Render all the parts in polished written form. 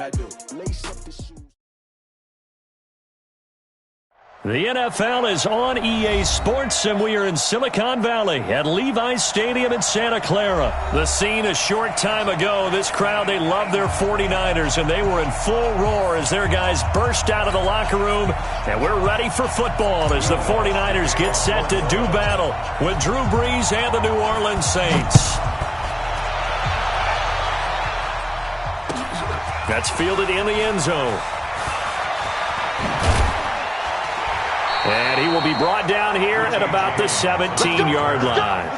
I do. Lace up the shoes. The NFL is on EA Sports, and we are in Silicon Valley at Levi's Stadium in Santa Clara. The scene a short time ago, this crowd, they love their 49ers, and they were in full roar as their guys burst out of the locker room, and we're ready for football as the 49ers get set to do battle with Drew Brees and the New Orleans Saints. That's fielded in the end zone. And he will be brought down here at about the 17-yard line.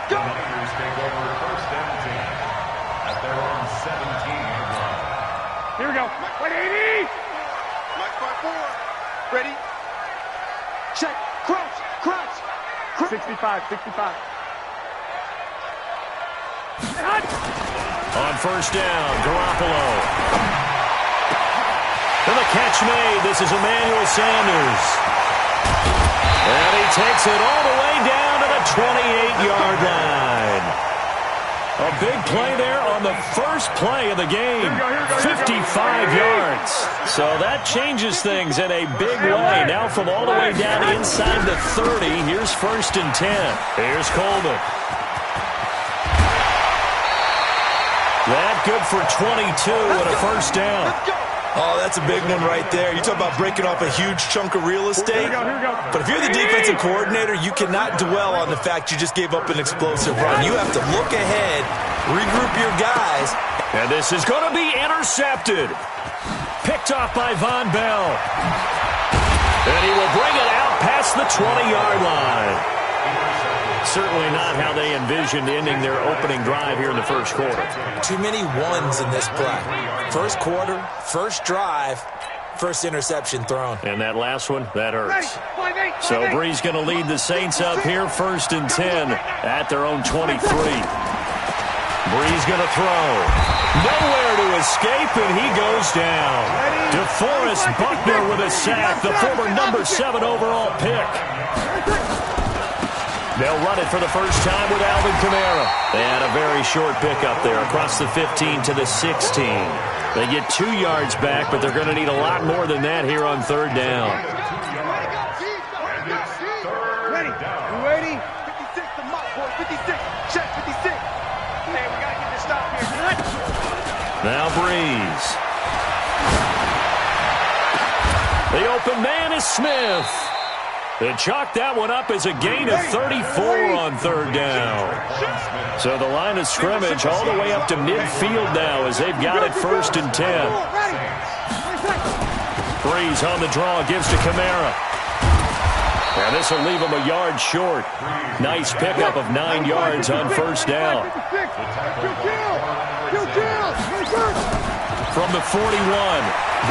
Here we go. 180. Mike 5-4. Ready? Check. Crouch. 65. On first down, Garoppolo. And the catch made. This is Emmanuel Sanders. And he takes it all the way down to the 28-yard line. A big play there on the first play of the game. 55 yards. So that changes things in a big way. Now from all the way down inside the 30, here's first and 10. Here's Coleman. That good for 22 and a first down. Oh, that's a big one right there. You talk about breaking off a huge chunk of real estate. Here we go. But if you're the defensive coordinator, you cannot dwell on the fact you just gave up an explosive run. You have to look ahead, regroup your guys. And this is going to be intercepted. Picked off by Von Bell. And he will bring it out past the 20-yard line. Certainly not how they envisioned ending their opening drive here in the first quarter. Too many ones in this play. First quarter, first drive, first interception thrown. And that last one, that hurts. So Brees going to lead the Saints up here, first and 10 at their own 23. Brees going to throw. Nowhere to escape, and he goes down. DeForest Buckner with a sack, the former number 7 overall pick. They'll run it for the first time with Alvin Kamara. They had a very short pickup there across the 15 to the 16. They get 2 yards back, but they're going to need a lot more than that here on third down. Ready? You ready? 56 to Mott, boy. 56. Check 56. Hey, we got to get this stop here. Now Brees. The open man is Smith. They chalk that one up as a gain of 34 on third down. So the line of scrimmage all the way up to midfield now as they've got it first and 10. Brees on the draw, gives to Kamara. And this will leave him a yard short. Nice pickup of 9 yards on first down. From the 41,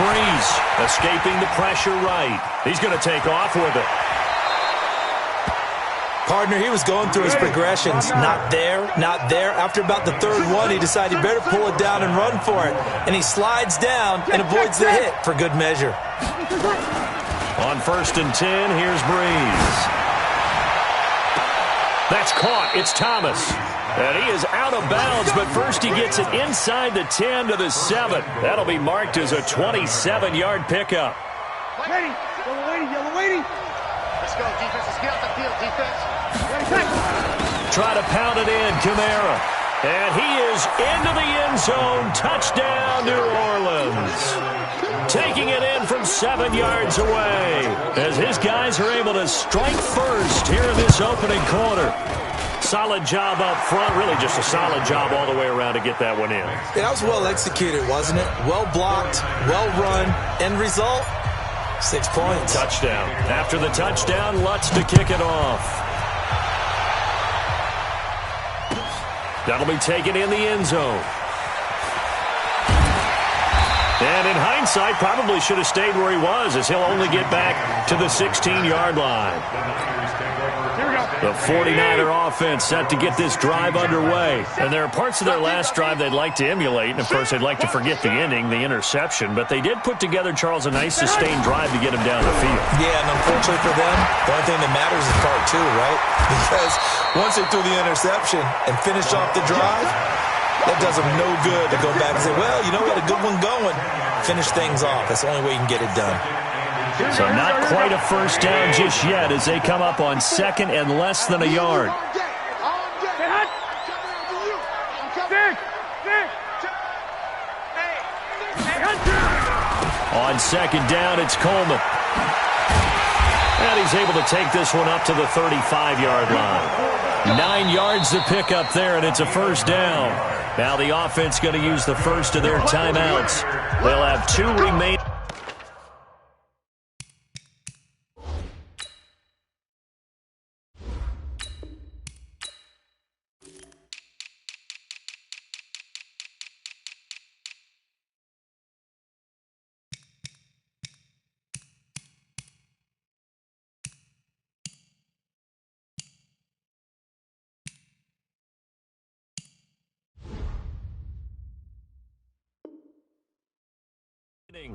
Brees escaping the pressure right. He's going to take off with it. Partner, he was going through his progressions. Not there, not there. After about the third one, he decided he better pull it down and run for it. And he slides down and avoids the hit for good measure. On first and 10, here's Brees. That's caught. It's Thomas. And he is out of bounds, but first he gets it inside the 10 to the 7. That'll be marked as a 27-yard pickup. Ready? Yellow waiting. Let's go, defense. Let's get off the field, defense. Try to pound it in, Kamara. And he is into the end zone. Touchdown, New Orleans. Taking it in from 7 yards away as his guys are able to strike first here in this opening quarter. Solid job up front, really just a solid job all the way around to get that one in. That was well executed, wasn't it? Well blocked, well run. End result, 6 points. Touchdown. After the touchdown, Lutz to kick it off. That'll be taken in the end zone. And in hindsight, probably should have stayed where he was, as he'll only get back to the 16-yard line. The 49er offense set to get this drive underway. And there are parts of their last drive they'd like to emulate. And, of course, they'd like to forget the ending, the interception. But they did put together, Charles, a nice sustained drive to get him down the field. Yeah, and unfortunately for them, the only thing that matters is part 2, right? Because once they threw the interception and finished off the drive, That does them no good to go back and say, well, you know, we had a good one going. Finish things off. That's the only way you can get it done. So not quite a first down just yet as they come up on second and less than a yard. On second down, it's Coleman. And he's able to take this one up to the 35-yard line. 9 yards to pick up there, and it's a first down. Now the offense going to use the first of their timeouts. They'll have 2 remaining.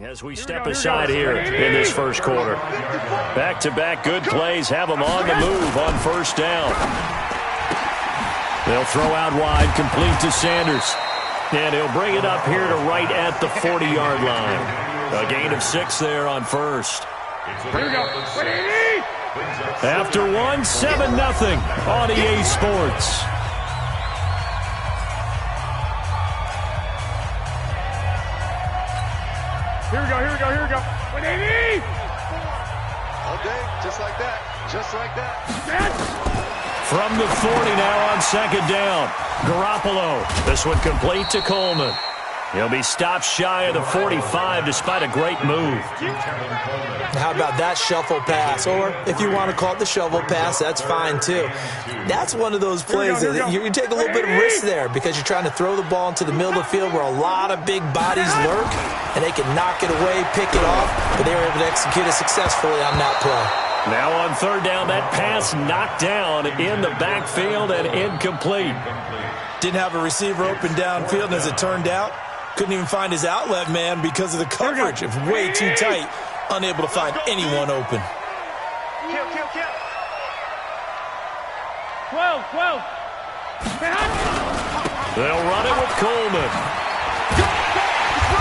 As we step aside here in this first quarter. Back-to-back good plays have them on the move on first down. They'll throw out wide, complete to Sanders. And he'll bring it up here to right at the 40-yard line. A gain of 6 there on first. Here we go. After one, 7-0 on EA Sports. Here we go. 180! All day, just like that. Just like that. From the 40 now on second down. Garoppolo. This one complete to Coleman. He'll be stopped shy of the 45 despite a great move. How about that shuffle pass? Or if you want to call it the shovel pass, that's fine too. That's one of those plays that you take a little bit of risk there because you're trying to throw the ball into the middle of the field where a lot of big bodies lurk, and they can knock it away, pick it off, but they were able to execute it successfully on that play. Now on third down, that pass knocked down in the backfield and incomplete. Didn't have a receiver open downfield, and as it turned out, couldn't even find his outlet man because of the coverage. It's way too tight. Unable to find anyone open. Kill. 12. They'll run it with Coleman.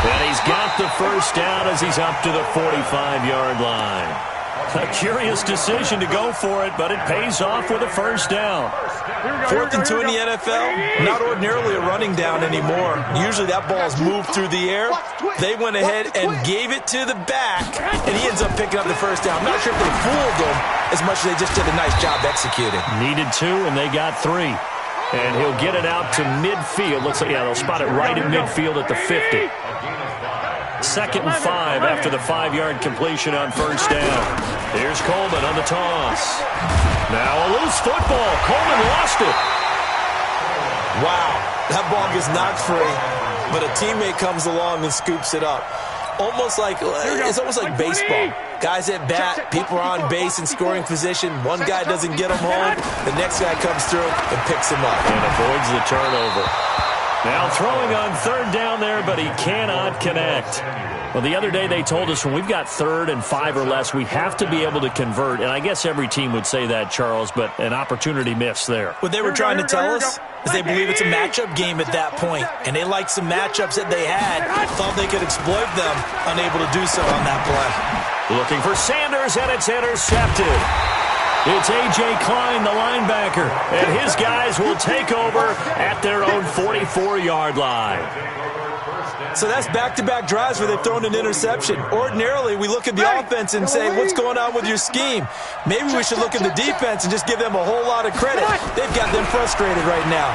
And he's got the first down as he's up to the 45-yard line. A curious decision to go for it, but it pays off with a first down. 4th and 2 in the NFL, not ordinarily a running down anymore. Usually that ball's moved through the air. They went ahead and gave it to the back, and he ends up picking up the first down. I'm not sure if they fooled him as much as they just did a nice job executing. Needed 2, and they got 3. And he'll get it out to midfield. Looks like, yeah, they'll spot it right in midfield at the 50. 2nd and 5 after the 5-yard completion on first down. Here's Coleman on the toss. Now a loose football. Coleman lost it. Wow, that ball gets knocked free, but a teammate comes along and scoops it up. It's almost like baseball. Guys at bat, people are on base in scoring position. One guy doesn't get him home. The next guy comes through and picks him up. And avoids the turnover. Now throwing on third down there, but he cannot connect. Well, the other day they told us when we've got 3rd and 5 or less, we have to be able to convert. And I guess every team would say that, Charles, but an opportunity missed there. What they were trying to tell us is they believe it's a matchup game at that point. And they liked some matchups that they had, thought they could exploit them, unable to do so on that play. Looking for Sanders, and it's intercepted. It's A.J. Klein, the linebacker, and his guys will take over at their own 44-yard line. So that's back-to-back drives where they've thrown an interception. Ordinarily, we look at the offense and say, what's going on with your scheme? Maybe we should look at the defense and just give them a whole lot of credit. They've got them frustrated right now.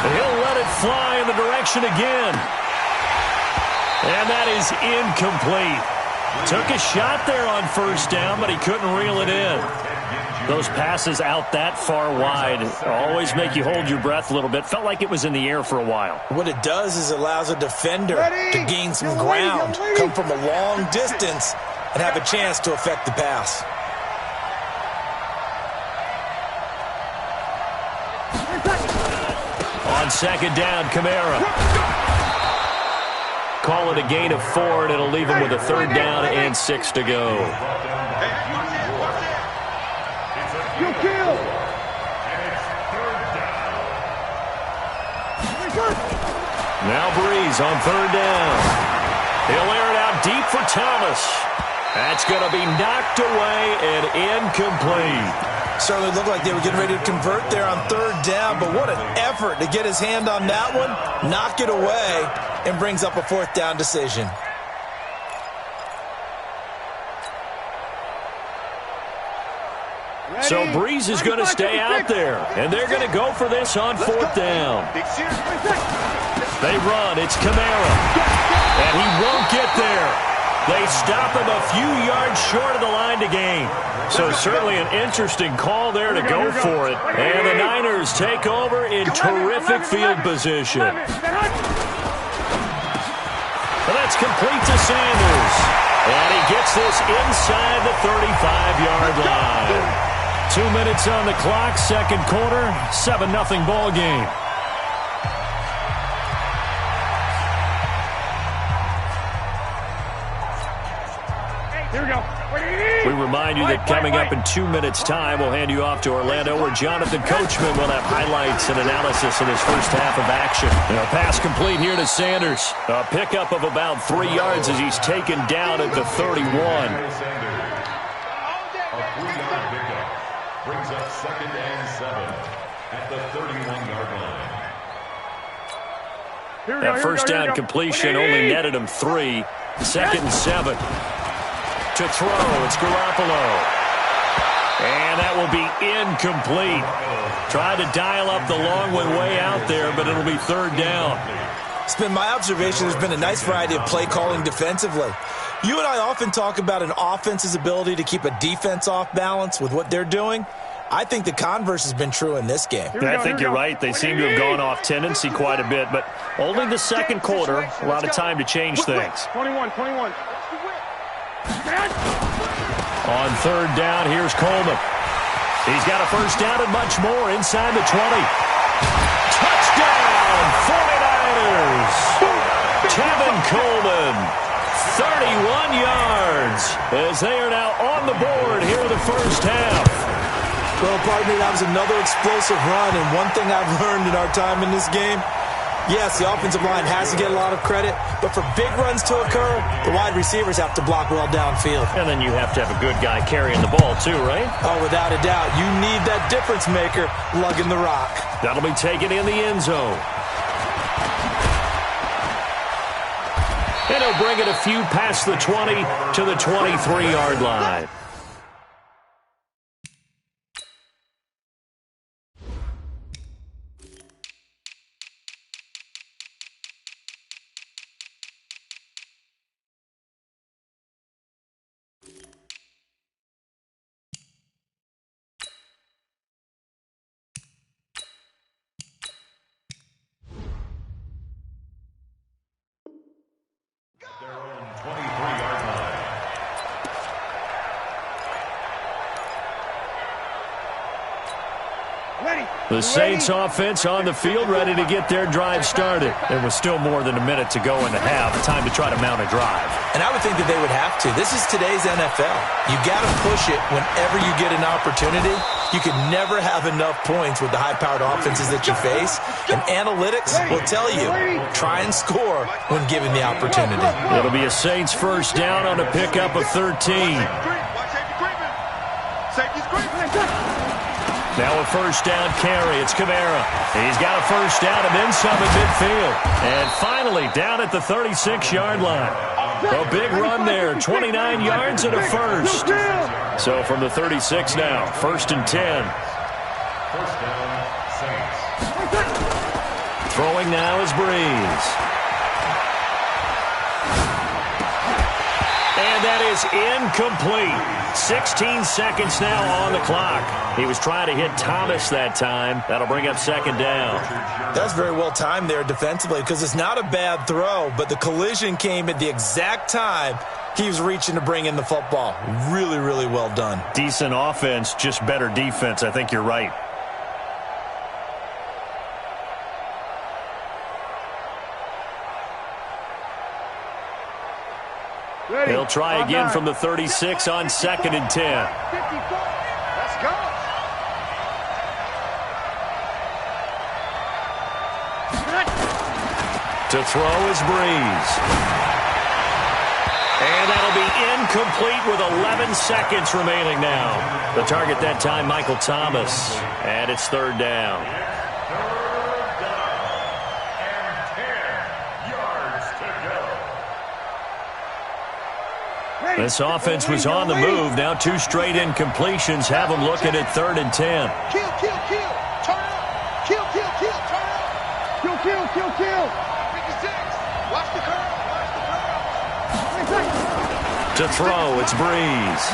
He'll let it fly in the direction again. And that is incomplete. Took a shot there on first down, but he couldn't reel it in. Those passes out that far wide always make you hold your breath a little bit. Felt like it was in the air for a while. What it does is it allows a defender to gain some ground, come from a long distance, and have a chance to affect the pass. On second down, Kamara. Call it a gain of 4, and it'll leave him with a 3rd down and 6 to go. Now Breeze on third down. He'll air it out deep for Thomas. That's going to be knocked away and incomplete. Certainly looked like they were getting ready to convert there on third down, but what an effort to get his hand on that one, knock it away, and brings up a fourth down decision. So Breeze is going to stay out there, and they're going to go for this on fourth down. They run. It's Kamara, and he won't get there. They stop him a few yards short of the line to gain. So certainly an interesting call there to go for it. And the Niners take over in terrific field position. And that's complete to Sanders. And he gets this inside the 35-yard line. 2 minutes on the clock, second quarter, 7-0 ball game. Here we go. We remind you that coming up in 2 minutes' time, we'll hand you off to Orlando, where Jonathan Coachman will have highlights and analysis in his first half of action. And a pass complete here to Sanders. A pickup of about 3 yards as he's taken down at the 31. Brings up 2nd and 7 at the 31-yard line. That first down completion only netted him 3. 2nd and 7. To throw, it's Garoppolo. And that will be incomplete. Tried to dial up the long one way out there, but it'll be third down. It's been my observation there's been a nice variety of play calling defensively. You and I often talk about an offense's ability to keep a defense off balance with what they're doing. I think the converse has been true in this game. I think you're right. They seem to have gone off tendency quite a bit, but only the second quarter, a lot of time to change things. 21. On third down, here's Coleman. He's got a first down and much more inside the 20. Touchdown, 49ers! Tevin Coleman, 31 yards, as they are now on the board here in the first half. Well, pardon me, that was another explosive run, and one thing I've learned in our time in this game, yes, the offensive line has to get a lot of credit, but for big runs to occur, the wide receivers have to block well downfield. And then you have to have a good guy carrying the ball too, right? Oh, without a doubt. You need that difference maker lugging the rock. That'll be taken in the end zone. And he'll bring it a few past the 20 to the 23-yard line. The Saints offense on the field, ready to get their drive started. There was still more than a minute to go in the half. Time to try to mount a drive. And I would think that they would have to. This is today's NFL. You got to push it whenever you get an opportunity. You can never have enough points with the high-powered offenses that you face. And analytics will tell you, try and score when given the opportunity. It'll be a Saints first down on a pickup of 13. Now a first down carry. It's Kamara. He's got a first down and then some at midfield. And finally down at the 36-yard line. A big run there. 29 yards and a first. So from the 36 now, 1st and 10. First down, Saints. Throwing now is Breeze. And that is incomplete. 16 seconds now on the clock. He was trying to hit Thomas that time. That'll bring up second down. That's very well timed there defensively because it's not a bad throw, but the collision came at the exact time he was reaching to bring in the football. Really, really well done. Decent offense, just better defense. I think you're right. They'll try again from the 36 on 2nd and 10. Let's go. To throw is Breeze. And that'll be incomplete with 11 seconds remaining now. The target that time, Michael Thomas. And it's third down. This offense was on the move. Now 2 straight incompletions have them looking at 3rd and 10. Kill, kill, kill. Turn up. Kill, kill, kill. Turn up. Kill, kill, kill, kill. 56. Watch the curl. Watch the curl. To throw, it's Breeze.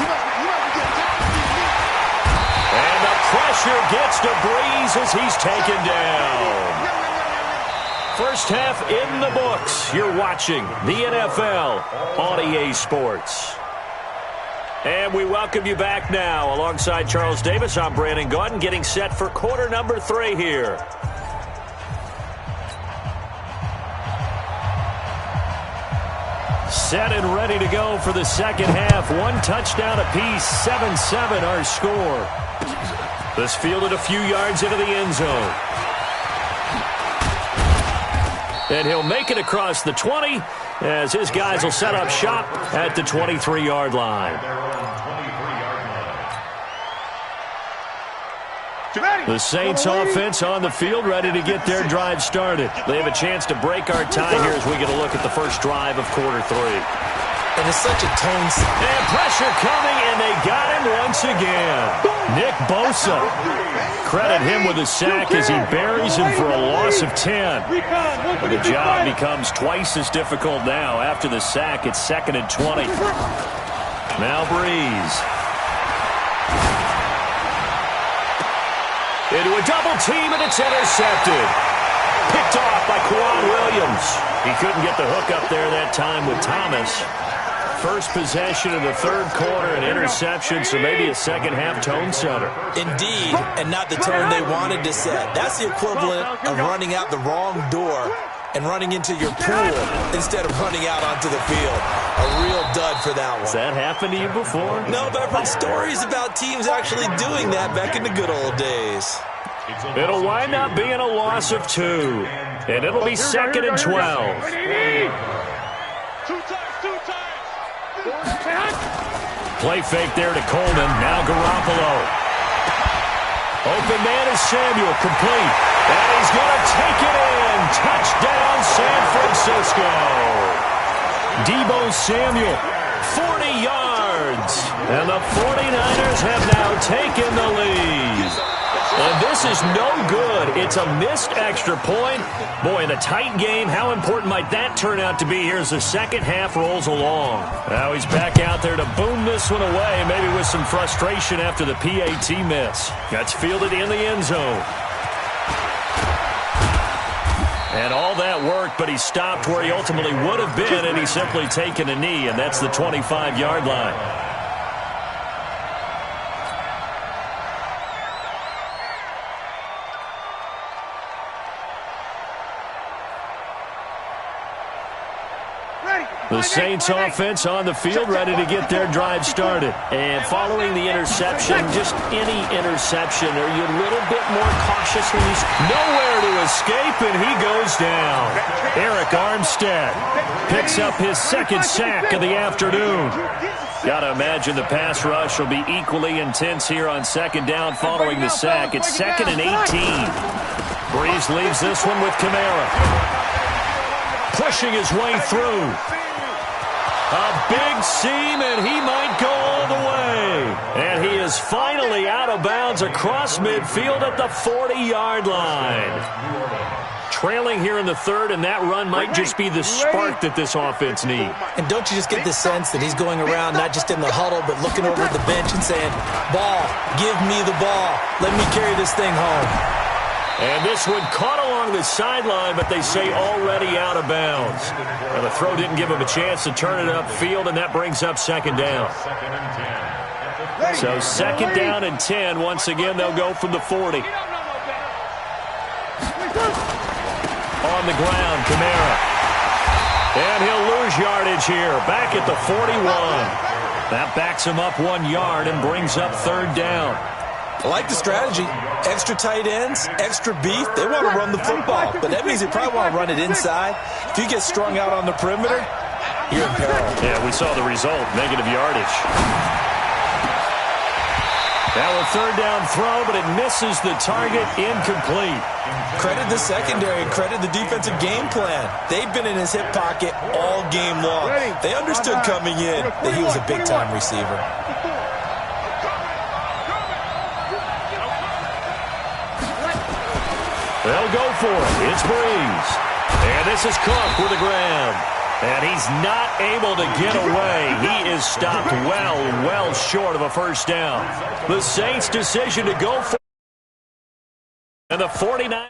And the pressure gets to Breeze as he's taken down. First half in the books. You're watching the NFL on EA Sports. And we welcome you back now. Alongside Charles Davis, I'm Brandon Gaudin, getting set for quarter number 3 here. Set and ready to go for the second half. 1 touchdown apiece, 7-7 our score. This fielded a few yards into the end zone. And he'll make it across the 20 as his guys will set up shop at the 23-yard line. The Saints offense on the field ready to get their drive started. They have a chance to break our tie here as we get a look at the first drive of quarter 3. And it's such a tone set. And pressure coming, and they got him once again. Nick Bosa. Credit him with a sack as he buries him for a loss of 10. But the job becomes twice as difficult now. After the sack, it's 2nd and 20. Now Breeze. Into a double team, and it's intercepted. Picked off by Quan Williams. He couldn't get the hook up there that time with Thomas. First possession of the 3rd quarter, an interception, so maybe a second-half tone setter. Indeed, and not the tone they wanted to set. That's the equivalent of running out the wrong door and running into your pool instead of running out onto the field. A real dud for that one. Has that happened to you before? No, but I've heard stories about teams actually doing that back in the good old days. It'll wind up being a loss of 2, and it'll be 2nd and 12. Play fake there to Coleman. Now Garoppolo. Open man is Samuel. Complete. And he's going to take it in. Touchdown, San Francisco. Deebo Samuel, 40 yards. And the 49ers have now taken the lead. And this is no good. It's a missed extra point. Boy, in a tight game, how important might that turn out to be here as the second half rolls along? Now he's back out there to boom this one away, maybe with some frustration after the PAT miss. That's fielded in the end zone. And all that worked, but he stopped where he ultimately would have been, and he's simply taken a knee, and that's the 25-yard line. The Saints offense on the field ready to get their drive started. And following the interception, just any interception, are you a little bit more cautious when he's nowhere to escape, and he goes down. Eric Armstead picks up his 2nd sack of the afternoon. Got to imagine the pass rush will be equally intense here on 2nd down following the sack. It's 2nd and 18. Breeze leaves this one with Kamara. Pushing his way through. A big seam, and he might go all the way. And he is finally out of bounds across midfield at the 40-yard line. Trailing here in the 3rd, and that run might just be the spark that this offense needs. And don't you just get the sense that he's going around not just in the huddle, but looking over at the bench and saying, ball, give me the ball. Let me carry this thing home. And this one caught along the sideline, but they say already out of bounds. And the throw didn't give him a chance to turn it upfield, and that brings up 2nd down. So 2nd down and 10. Once again, they'll go from the 40. On the ground, Kamara. And he'll lose yardage here, back at the 41. That backs him up 1 yard and brings up 3rd down. I like the strategy. Extra tight ends, extra beef. They want to run the football, but that means they probably want to run it inside. If you get strung out on the perimeter, you're in peril. Yeah, we saw the result, negative yardage. Now a third down throw, but it misses the target, incomplete. Credit the secondary and credit the defensive game plan. They've been in his hip pocket all game long. They understood coming in that he was a big-time receiver. They'll go for it. It's Breeze. And this is Cook with the grab. And he's not able to get away. He is stopped well short of a first down. The Saints' decision to go for it. And the 49.